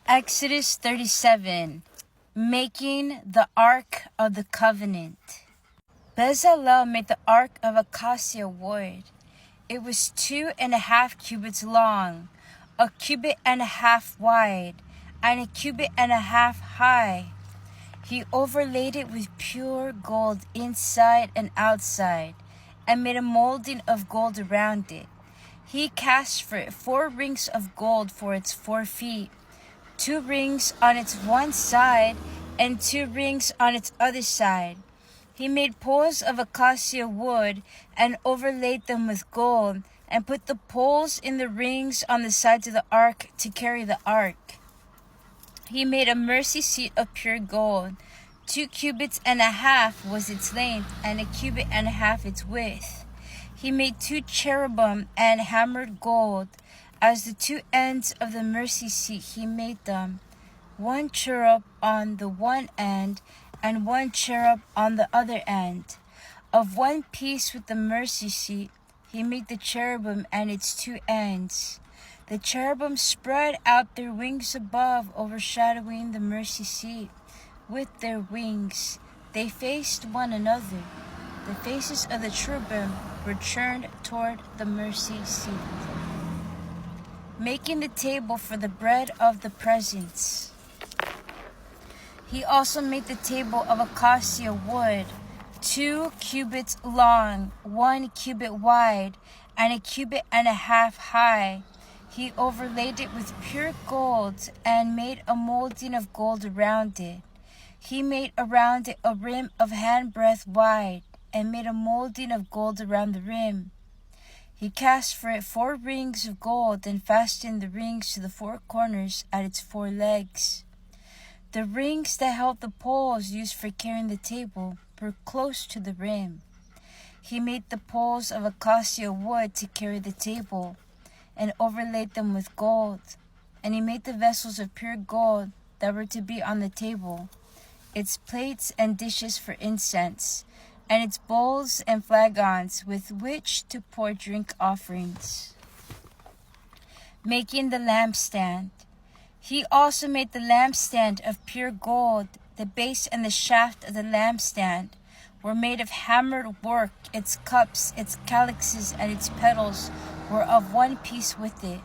Exodus 37. Making the Ark of the Covenant. Bezalel made the ark of acacia wood. It was 2.5 cubits long, 1.5 cubits wide, and 1.5 cubits high. He overlaid it with pure gold inside and outside, and made a molding of gold around it. He cast for it 4 rings of gold for its 4 feet, 2 rings on its one side, and 2 rings on its other side. He made poles of acacia wood, and overlaid them with gold, and put the poles in the rings on the sides of the ark to carry the ark. He made a mercy seat of pure gold. 2.5 cubits was its length, and 1.5 cubits its width. He made 2 cherubim and hammered gold. As the 2 ends of the mercy seat he made them, 1 cherub on the one end, and 1 cherub on the other end. Of one piece with the mercy seat he made the cherubim and its 2 ends. The cherubim spread out their wings above, overshadowing the mercy seat. With their wings they faced one another. The faces of the cherubim were turned toward the mercy seat. Making the table for the bread of the presence. He also made the table of acacia wood, 2 cubits long, 1 cubit wide, and 1.5 cubits high. He overlaid it with pure gold, and made a molding of gold around it. He made around it a rim of handbreadth wide, and made a molding of gold around the rim. He cast for it 4 rings of gold, and fastened the rings to the 4 corners at its 4 legs. The rings that held the poles used for carrying the table were close to the rim. He made the poles of acacia wood to carry the table, and overlaid them with gold. And he made the vessels of pure gold that were to be on the table, its plates and dishes for incense, and its bowls and flagons with which to pour drink offerings. Making the lampstand. He also made the lampstand of pure gold. The base and the shaft of the lampstand were made of hammered work. Its cups, its calyxes, and its petals were of one piece with it.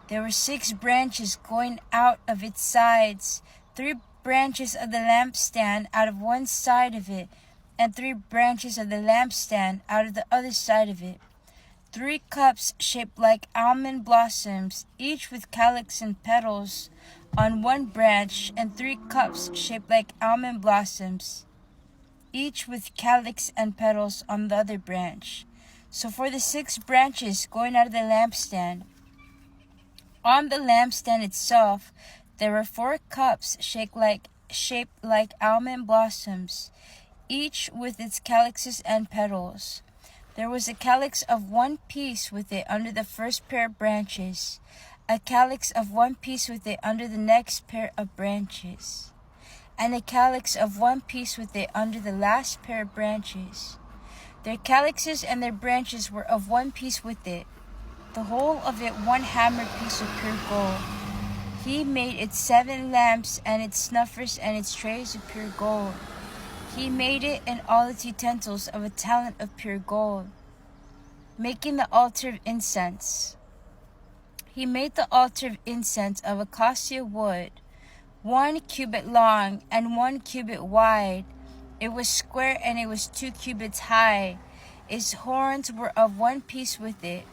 There were 6 branches going out of its sides, 3 branches of the lampstand out of one side of it, and 3 branches of the lampstand out of the other side of it. 3 cups shaped like almond blossoms, each with calyx and petals on one branch, and 3 cups shaped like almond blossoms, each with calyx and petals on the other branch. So for the 6 branches going out of the lampstand, on the lampstand itself, there were 4 cups shaped like almond blossoms, each with its calyxes and petals. There was a calyx of one piece with it under the first pair of branches, a calyx of one piece with it under the next pair of branches, and a calyx of one piece with it under the last pair of branches. Their calyxes and their branches were of one piece with it, the whole of it one hammered piece of pure gold. He made its 7 lamps, and its snuffers, and its trays of pure gold. He made it and all its utensils of a talent of pure gold. Making the altar of incense. He made the altar of incense of acacia wood, 1 cubit long and 1 cubit wide. It was square, and it was 2 cubits high. Its horns were of one piece with it.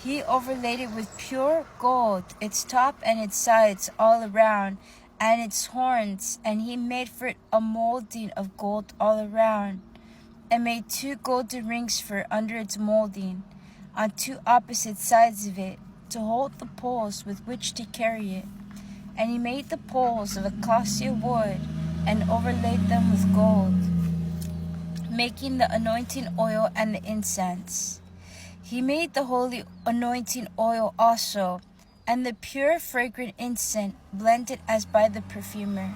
He overlaid it with pure gold, its top and its sides all around, and its horns, and he made for it a molding of gold all around, and made 2 golden rings for it under its molding, on 2 opposite sides of it, to hold the poles with which to carry it. And he made the poles of acacia wood, and overlaid them with gold. Making the anointing oil and the incense. He made the holy anointing oil also, and the pure fragrant incense blended as by the perfumer.